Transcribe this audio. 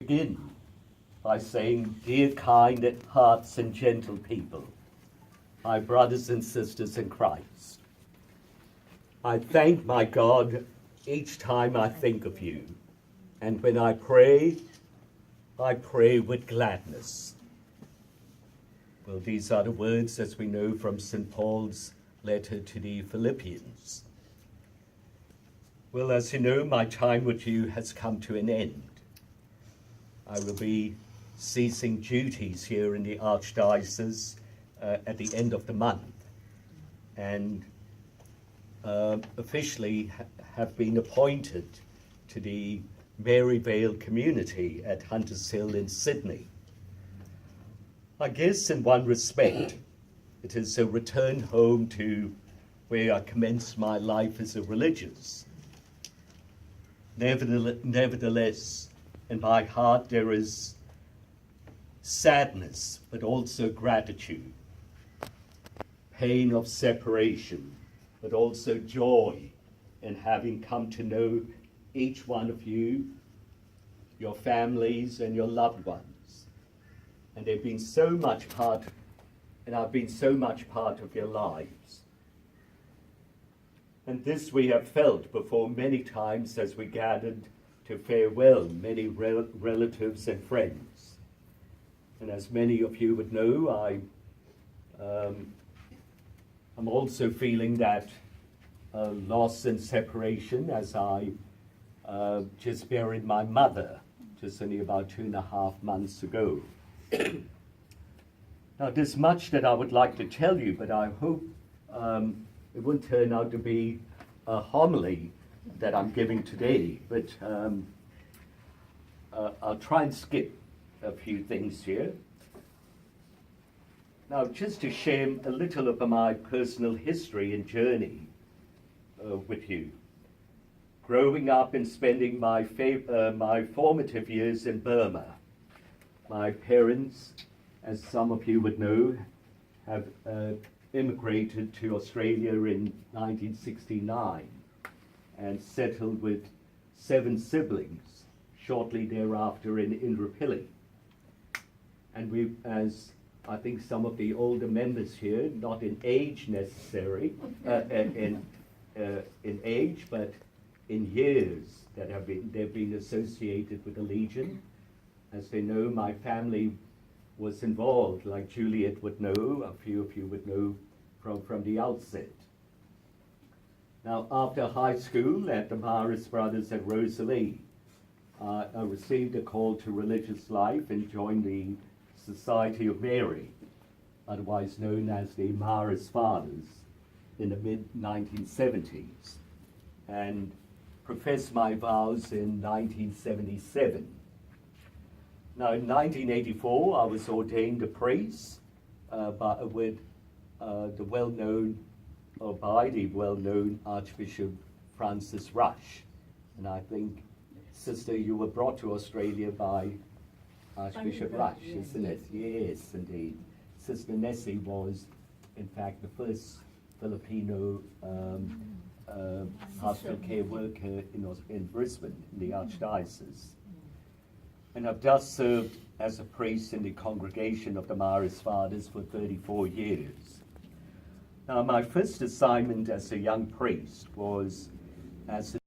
Begin by saying, dear kind hearts and gentle people, my brothers and sisters in Christ, I thank my God each time I think of you, and when I pray with gladness. Well, these are the words, as we know, from St. Paul's letter to the Philippians. Well, as you know, my time with you has come to an end. I will be ceasing duties here in the Archdiocese at the end of the month, and officially have been appointed to the Maryvale community at Hunters Hill in Sydney. I guess in one respect, it is a return home to where I commenced my life as a religious. Nevertheless, in my heart there is sadness, but also gratitude, pain of separation, but also joy in having come to know each one of you, your families and your loved ones. And they've been so much part, and I've been so much part of your lives. And this we have felt before many times as we gathered to farewell many relatives and friends. And as many of you would know, I'm also feeling that loss and separation as I just buried my mother just only about 2.5 months ago. Now, there's much that I would like to tell you, but I hope it won't turn out to be a homily that I'm giving today, but I'll try and skip a few things here. Now, just to share a little of my personal history and journey with you. Growing up and spending my formative years in Burma, my parents, as some of you would know, have immigrated to Australia in 1969 and settled with 7 siblings shortly thereafter in Indooroopilly. And we, as I think some of the older members here, not in age necessary, in age, but in years that they've been associated with the Legion. As they know, my family was involved, like Juliet would know, a few of you would know from the outset. Now, after high school at the Maris Brothers at Rosalie, I received a call to religious life and joined the Society of Mary, otherwise known as the Maris Fathers, in the mid-1970s, and professed my vows in 1977. Now, in 1984, I was ordained a priest by the well-known Archbishop Francis Rush. And I think, Sister, you were brought to Australia by Archbishop Rush, isn't it? Yes, indeed. Sister Nessie was, in fact, the first Filipino pastoral care worker in Brisbane, in the Archdiocese. And I've thus served as a priest in the congregation of the Maris Fathers for 34 years. Now, my first assignment as a young priest was as